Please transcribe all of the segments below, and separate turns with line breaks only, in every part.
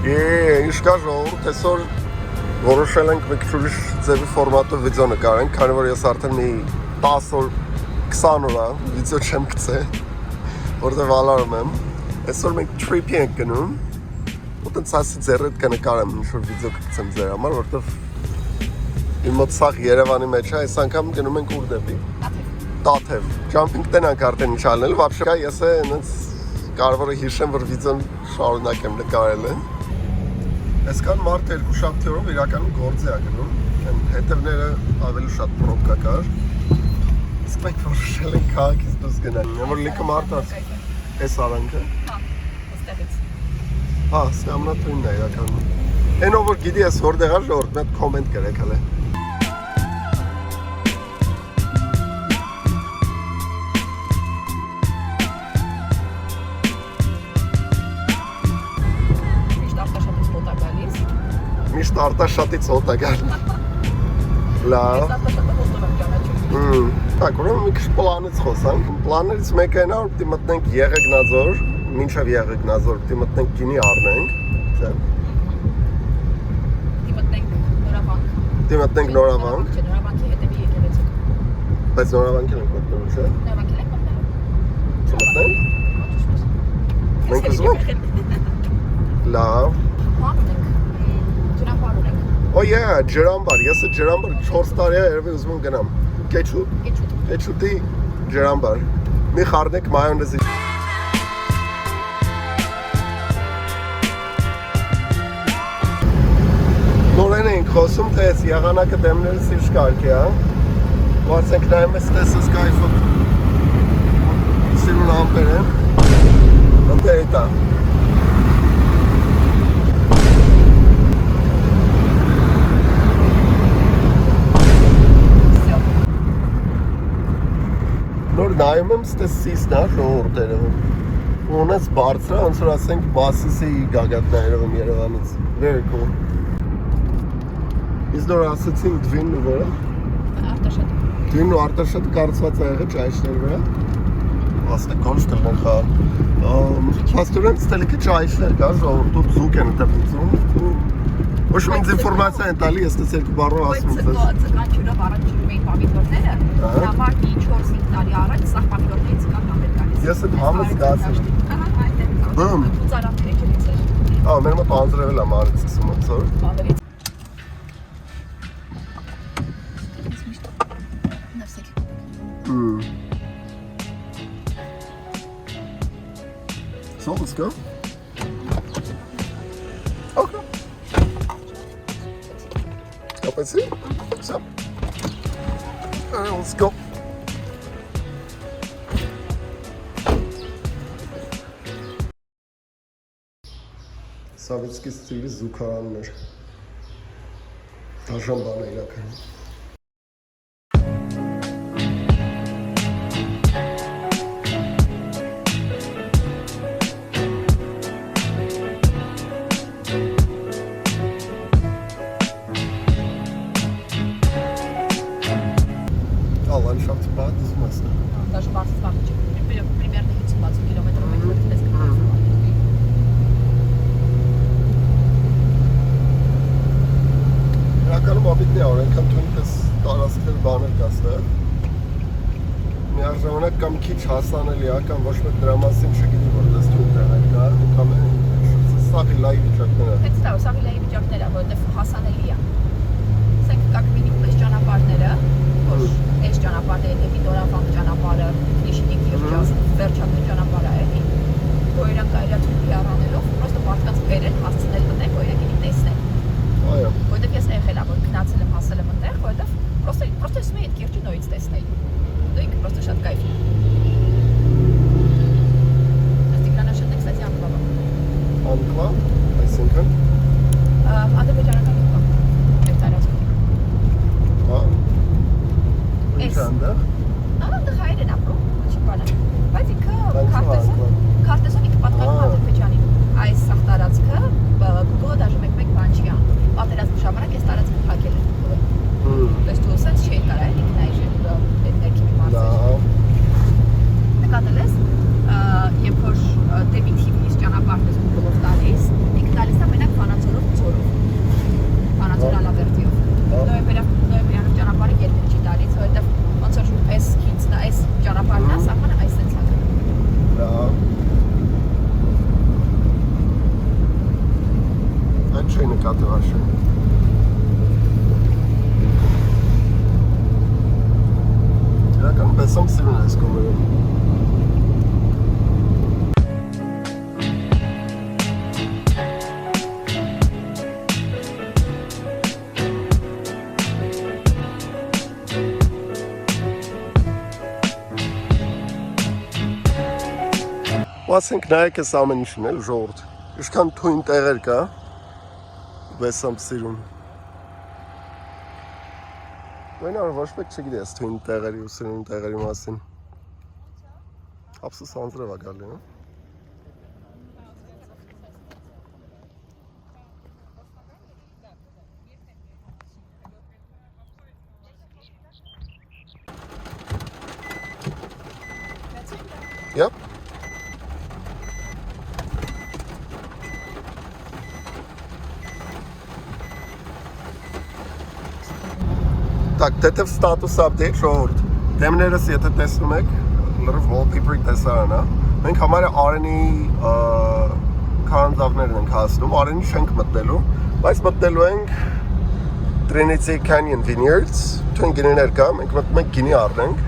Ինչ կա ժողովուրդ, այսօր որոշել ենք մի քիչ ուրիշ ձևի ֆորմատով վիդեո նկարենք, քանի որ ես արդեն մի 10 օր, 20 օր վիդեո չեմ գցել, որտեղ վալարում եմ։ Այսօր մենք trip-ի ենք գնում, ու տենց ասի ձեռդ կնկարեմ, ինչ-որ վիդեո կգցեմ ձեր համար, որտեղ իմ մոտ սաղ Երևանի մեջ է, այս անգամ գնում ենք ուր դեպի։ Tatev։ Jumping տենանք արդեն ինչ անել, вообще ես այնց կարևոր է հիշեմ, որ վիդեոն շարունակեմ նկարելը։ Այսքան մարդ երկու շաբթիորով իրականում գործի է գնում, հետևները ավելի շատ պրոբկա կար, իսկ մենք որոշել ենք քաղաքից դուրս գնալ, որ լիքը մարդ այս արանքը։ Հա, ստամնատույնն է իրականում։ Այն ով որ գիտի ես որտեղ է ժողովուրդ, մի հատ կոմենտ գրեք հələ։ Միշտ արտաշատից հոտ է գալ։ Լավ։ Так, ուրեմն մի քիչ պլանից խոսանք։ Պլաններից մեկը այն է, որ պիտի մտնենք Եղեգնաձոր, մինչև Եղեգնաձոր պիտի մտնենք գինի առնենք, չէ։ Պիտի մտնենք ՆՈՐԱՎԱՆՔ։ Չէ, ՆՈՐԱՎԱՆՔի հետևի եկեղեցի։ Բայց ՆՈՐԱՎԱՆՔին ենք մտնում, չէ։ ՆՈՐԱՎԱՆՔին ենք մտնում։ Չմտնենք։ Մենք ուզում ենք։ Լավ։ Oh yeah, ջրամբար, ես է ջրամբար 4 տարի է երևի ուզում եմ գնամ։ Կեչուտի ջրամբար։ Մի խառնեք մայոնեզի։ Նորեն ենք խոսում, թե այս եղանակը դեմներս ինչ կարգի է, վարձենք նայում ես տեսս կայֆոտ սիրուն ամպեր են, ընտե էտա։ Նոր նայում եմ ստես սիսն է ժողորդերը ու ունես բարձր է, ոնց որ ասենք Մասիսի գագաթն է երևում Երևանից, very cool։ Իսկ նոր ասեցինք դվինն ու որը։ Արտաշատը։ Դվինն ու արտաշատը կառուցված է եղել ճայշների վրա։ Ասեք կոնշտել են խաղ։ Պաստորեն ստելիքը ճայշներ կա, ժողորդու ձուկ են տպիծում ու ոչ ինձ ինֆորմացիա են տալի, ես տես երկու բառով ասում եմ։ Ծկանչյուրով առաջ ջրում էին պամիդորները, նավակի 4-5 տարի առաջ սաղ պամիդորներից ծկան համեր գալիս։ Ես այդ համը զգացել։ Բում։ Ու ծարավները ջրից էր։ Ա, մեր մոտ անձրևել եմ արից սկսում ոնց որ։ So, let's go. Okay. Let's see. So, let's go. Sovetski stili զուգարաններ։ Դաժան բան է իրականում։ Ландшафт бад смысл. Даже 20 бабочек. Примерно 20 километров мы Իրականում ապիտնի է, այնքան թույնպես տարածքներ բաներ կաստը։ Միաժամանակ կամ քիչ հասանելի է, կամ ոչ մեկ դրա մասին չգիտի, որ դες թույն տեղեր կա, կամ սաղի լայի վիճակներ է։ Հետ ստավ, սաղի լայի վիճակներ է, որովհետև հասանելի է։ Սենք կակ մինիմում այս ճանապարհները, որ այս ճանապարհները դեպի ՆՈՐԱՎԱՆՔ ճանապարհը, Նիշնիկ երջաս, վերջական ճանապարհը էլի, որ իրանք այլա թույնի առանելով, պրոստը մարդկանց բերել, հասցնել մտնել, որ իրանք իրեն տեսնել։ Այո։ Որովհետև ես եղել եմ, որ գնացել եմ, հասել եմ այնտեղ, որովհետև պրոստը ես մի այդ կիրճի նորից տեսնել։ Դու ինքը պրոստը շատ կայֆ։ Աստիգրանաշատն է, կստացի անկլավը։ Անկլավ, այսինքն։ Ադրբեջանական անկլավ, այդ տարածքում։ Հա։ Ինչ է այնտեղ։ Այնտեղ հայեր են ապրում, չի բանը։ Բայց ինքը քարտեզը կատու հաշը։ Իրական բեսամ սիրուն ես կոմերում։ Ասենք նայեք ես ամեն ինչն էլ ժողովուրդ, ինչքան թույն տեղեր կա, բեսամ սիրուն։ Բույնար ոչ մեկ չգիտի ես թույն տեղերի ու սիրուն տեղերի մասին։ Ապսս անձրև ա գալի, նո? Yep. Так, Tatev status update ժողովուրդ։ Դեմներս եթե տեսնում եք, լրիվ wallpaper-ի տեսարան է։ Մենք համարը Արենի քարանձավներն ենք հասնում, Արենի չենք մտնելու, բայց մտնելու ենք Trinity Canyon Vineyards, թույն գինիներ կա, մենք մտնում ենք գինի առնենք,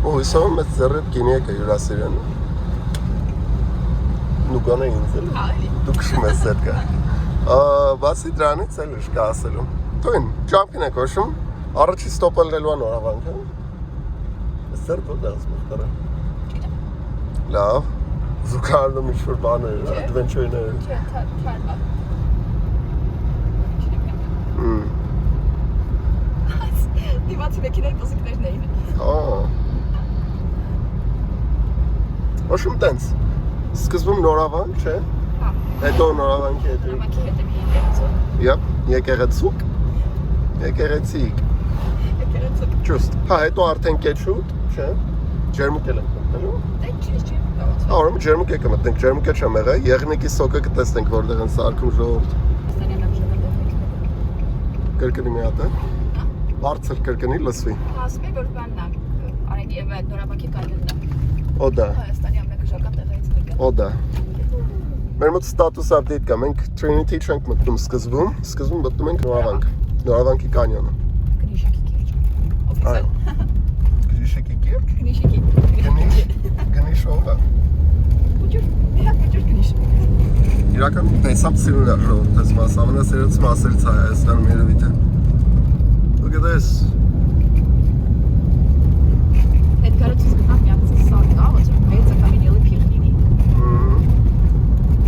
ու հույսով մեծ ձեռիդ գինի եկը յուրասիրեն։ Նուգան է ինձ էլ, դու կշում ես ձետ կա։ Բացի դրանից էլ ինչ կա ասելու։ Թույն, ճամպին եք հոշում, առաջի ստոպելնելու է ՆՈՐԱՎԱՆՔ-ը։ Սեր ո՞ր դες մուխտարը։ Լավ, զուգարանում ինչ-որ բաներ, adventure-ներ։
Չէ, թարմա։ Դիմացի մեքենայի բզիկներն էին։ Ոչմ տենց, սկզբում ՆՈՐԱՎԱՆՔ, չէ։ Հետո ՆՈՐԱՎԱՆՔ-ի հետո։ ՆՈՐԱՎԱՆՔ-ի հետո մի եկեղեցու։ Yep, եկեղեցուկ։ Եկեղեցիկ։ Just, հա, հետո արդեն կեչուտ, չէ, ջերմուկ էլ ենք մտնելու։ Դե չի ջերմուկ աղաց։ Արում ջերմուկ եկը մտնենք, ջերմուկ է չեմ եղա, եղնիկի սոկը կտեսնենք որտեղ են սարքում ժողովուրդ։ Կրկնի մի հատ է։ Բարձր կրկնի լսվի։ Ասում է, որ բանն է, Արենի և ՆՈՐԱՎԱՆՔ-ի կանյոնն է։
Օդա։
Հայաստանի ամենագժական տեղից մեկը։
Օդա։ Մեր մոտ status update կա, մենք Trinity չենք մտնում սկզբում մտնում ենք ՆՈՐԱՎԱՆՔ-ի կանյոնը։ Այո։ Գրիշեկի կիրք։ Գրիշեկի։ Գնիշ ով է։
Ուջուր, դիհակ ուջուր գնիշ։
Իրական տեսապ սիրուն է ժողովուրդ, այս մաս, ամենասիրված մասերից է Հայաստանում երևի թե։ Look at this.
Այդ կարոծից գնամ մի հատ սարք կա, ոչ մեծ է կամինյալի փիղնինի։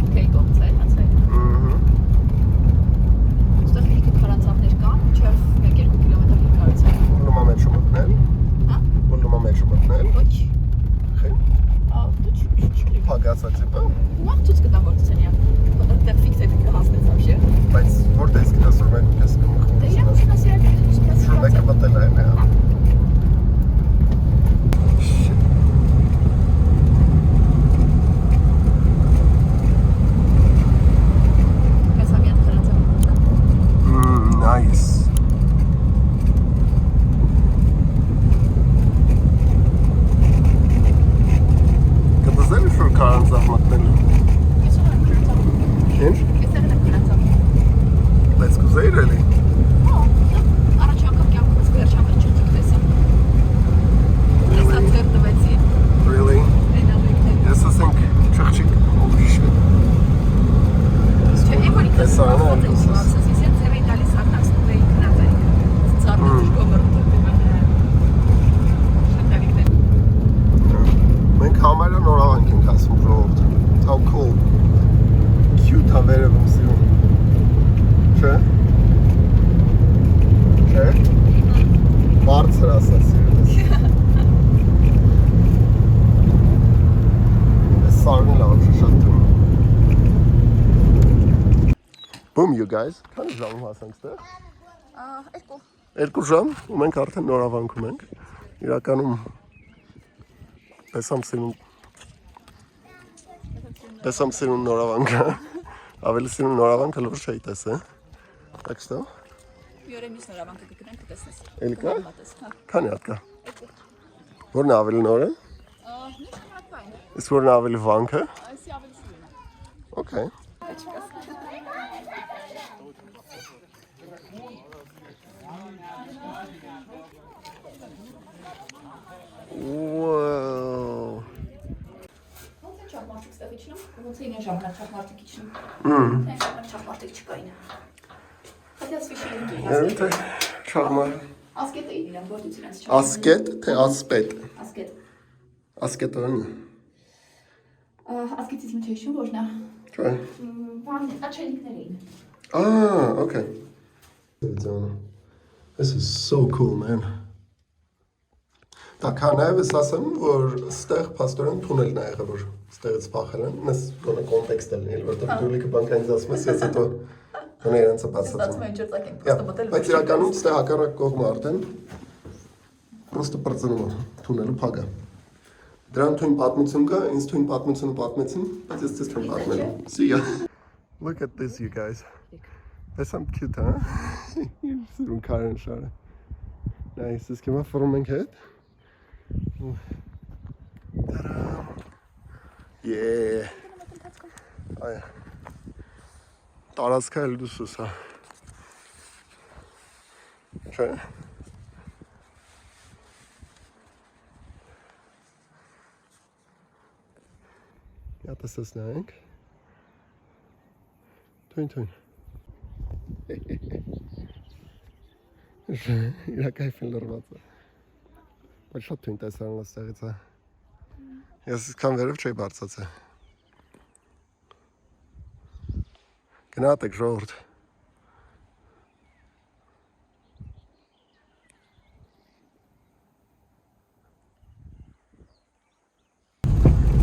Թե կողց է, հաց է։ Ոստեղ լիքը քարանձավներ կան, չև 1-2 կիլոմետր երկարություն։
Լումա մեջ մտնել։ Հա? Լումա մեջ մտնել։
Ոչ։
Խի։
Դու չի։
Փագացա տիպը։
Մամ ցույց կտամ որ ցենիա։ Որտեղ ֆիքս է կհասնեց вообще։
Բայց որտե՞ս գիտես որ մենք ես կմխում։
Դե իրան ուսումնասիրել եմ,
մեկը մտել է, հա։ Nice. Կտզել ես որ քարանձավ մտնելու։
Ես ուղղակի քարանձավ։
Ինչ?
Ես եղել եմ քարանձավ։
Բայց կուզեիր էլի։
Առաջ անգամ կյանքս վերջ անգամ չտեսա։ Տեսա ձեր տվեցի։
Really? Ես ասենք չխչիկ ուրիշ։
Չէ, էկոնի տեսարանը
մենք համարը ՆՈՐԱՎԱՆՔ ենք ասում ժողովուրդ։ How cool. Cute է վերևում սիրուն։ Չէ։ Բարձր ասա սիրուն ես։ Ես սարն էլ աղջի շատ թում։ Boom, you guys. Քանի ժամում հասանք ստեղ։ 2 ժամ ու մենք արդեն ՆՈՐԱՎԱՆՔ-ում ենք։ Իրականում տեսամ սիրուն ՆՈՐԱՎԱՆՔ-ը։ Ավելի սիրուն ՆՈՐԱՎԱՆՔ-ը լուրջ չէի տեսել։ Так что?
Մի օր մյուս ՆՈՐԱՎԱՆՔ-ը կգնանք կտեսնես։
Էլի կա։ Քանի հատ կա։ Որն է ավելի նորը։ Իսկ որն է ավելի վանքը։
Այսի ավելի սիրուն է։
Okay. Wow.
Ոնց է չափմարտիկ ստեղ իջնում, ոնց է ինը ժամանակ չափմարտիկ իջնում։ Թե չափմարտիկ չկային։ Хотя священники.
Երբ թե չաղմար։
Ասկետը իրան գործից իրենց չափ։
Ասկետ թե ասպետ։
Ասկետ։
Ասկետորն։
Ասկետիզմը չէ շու ոչնա։
Չէ։
Բան աչելիքներ էին։
Okay. This is so cool, man. Դա կանայվս ասեմ, որ ստեղ պաստորեն թունել նա եղել, որ ստեղից պախել են, նես գոնը կոնտեքստ էլ լինել, որտեղ դուլիկը բանկայից ասում ես, ես հետո գոնե իրենցը բացացում։
Ստացվում է ինչ-որ ծակ ենք պրոստը մտել։
Բայց իրականում ստեղ հակառակ կողմը արդեն պրոստը պրծնում է, թունելու փագ է։ Դրան թույն պատմություն կա, ինձ թույն պատմությունը պատմեցին, բայց ես ձեզ թույն պատմել եմ։ See ya. Look at this, you guys. That's some cute, huh? Սրուն քարեն շարը։ Nice, ես կեմա ֆորում ենք հետ։ Ta-da! Yeah. Այ։ Տարածքը էլ դուսուս է։ Չէ։ Ատասս նայենք։ Թույն։ Իրակայֆին լրված է։ Բայց շատ թույն տեսարան ստեղից է։ Ես իսկան վերև չէի բարձացել։ Գնացեք ժողովուրդ։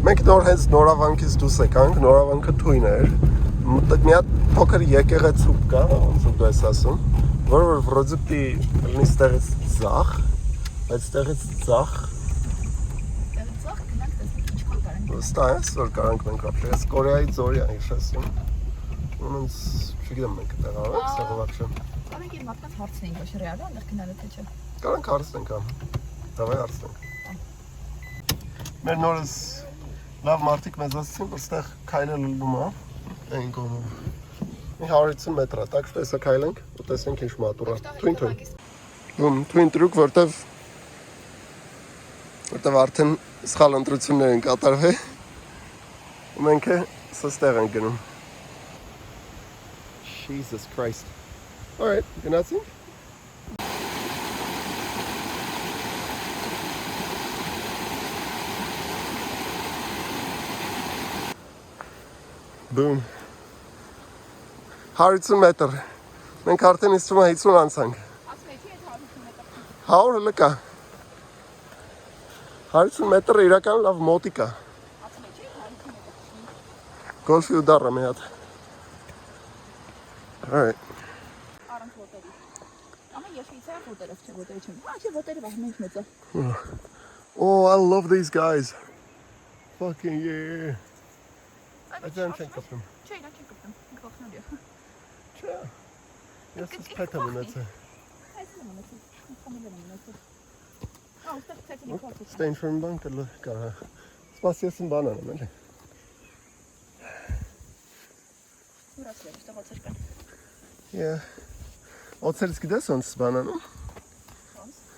Մենք նոր հենց ՆՈՐԱՎԱՆՔից դուրս եկանք, ՆՈՐԱՎԱՆՔը թույն էր։ Մտիկ մի հատ փոքր եկեղեցուկ կա, ոնց որ դու ես ասում, որը վրոձի պիտի լինի ստեղից ձախ, բայց ստեղից ձախ Ստա ես, որ կարանք մենք ապրել, ես Կորեայի ձորի այն շասում, ոնց չգիտեմ մենք տեղավեք, սեղովակ չեմ։
Կարանք իր մարդկանց հարցնենք, ոչ ռեալ է, այնտեղ գնալը թե չէ։
Կարանք հարցնենք ամ, դավայ հարցնենք։ Մեր նորս լավ մարդիկ մեզ ասեցին, որ ստեղ քայլել լում է, այն կողմով։ Մի 150 մետր է, так что հեսա քայլենք ու տեսնենք ինչ մատուր է։ Թույն տրուկ, որտեվ արդեն սխալ ընտրություններ են կատարվել ու մենք սստեղ ենք գնում Jesus Christ Alright, գնացինք Boom 150 մետր մենք արդեն իստում է 50 անցանք 100 լկա 150 մետրը իրական լավ մոտիկ է Գոլֆի ու դառը մի հատ Alright
Առանց ոտերի Ամեն ես վիցայ ոտերով չէ ոտերի չեմ Չէ ոտերի վահ մենք մեծը
Oh, I love these guys Fucking yeah Այդ են չեն կպտում
Չէ, իրան չեն կպտում, ինք վախնալի է
Չէ Ես ես պետ եմ ունեցել
Այս եմ ունեցել, ինք խամիլ եմ ունեցել Ուստեղ պետին ինք վախնալի
Ստեյնշորն բան կլը կարա Սպաս ես եմ բան անեմ էլի
Ուրասի է, ուստեղ ոցեր կան
Yeah Ոցերից գիտես ոնց բան անում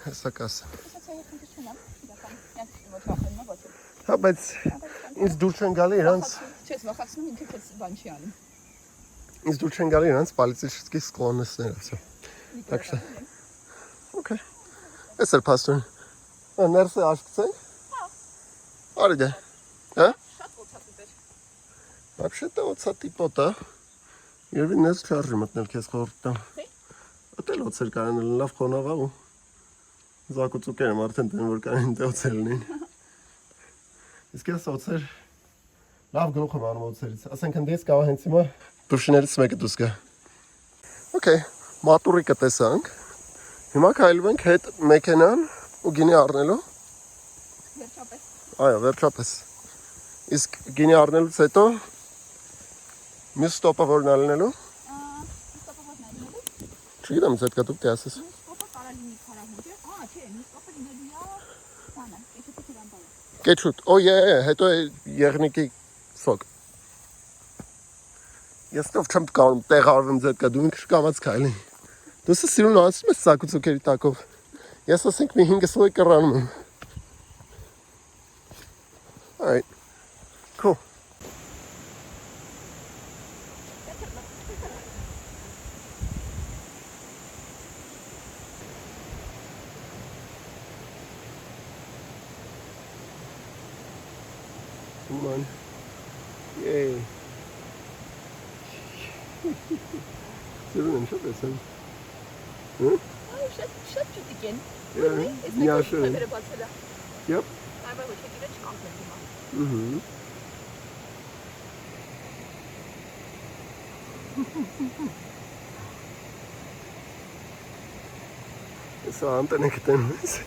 Հեսա կասը
Հեսա եղքին դուր չունամ, իրական, յանք ոչ վախենում է ոցեր
Հա, բայց ինձ դուր չեն գալի իրանց
Չես վախացնում ինքը քեզ բան չի անում
Ինձ դուր չեն գալի իրանց պալիցեյսկի սկլոննեսները всё Так что Okay Էս էր պաստորն Ներսը աշկցենք Հա Արի դե Հա
Շատ ոցատիպ էր
Вообще-то ոցատիպոտ է Երևի ներս չարժի մտնել քեզ խորտ տամ Ատել ոցեր կարան լավ խոնավա ու Զակուցուկեր եմ արդեն տեն որ կարան դե ոցեր լինին Իսկ ես ոցեր լավ գլուխ եմ անում ոցերից Ասենք ընդես կավա հենց հիմա Դուշիներից մեկը դուս գա Okay, մատուրիկը տեսանք Հիմա քայլում ենք հետ մեքենան ու գինի առնելու
Վերջապես
Այո, վերջապես Իսկ գինի առնելուց հետո Մյուս ստոպը որն ալնելու
Ստոպը որն ալնելու
Չգիտեմ, ձետ կա դուք թե ասես
Ստոպը կարա լինի քարահունջը չէ, ստոպը լինելու է բանը, կեչուտի թիրանբալը
Կեչուտ, հետո է եղնիկի սոկ Ես տով չեմ կարում տեղ արվեմ ձետ կա, դու ինք շկամած կայլի Դու սիրուն անցում ես սակուցուկերի տակով Ես ասենք մի 5 սոյ կռանում եմ
Alright. Cool. Come on. Yay. Sevindim çok esin. Hı?
Շատ ճուտիկ են։
Ya şöyle. Yep.
Այո, ոչ եկել չկանք հիմա։
Mhm. Esa antena que temos.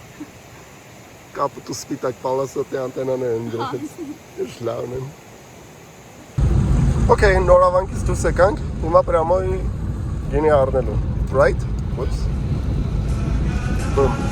Կապուտ ու սպիտակ պալասոտի անտենաներ են դրել։ Շլավն են։ Okay, նորավանքից դուրս եկանք, հիմա պրամոյ գինի առնելու, right? Whoops. Boom.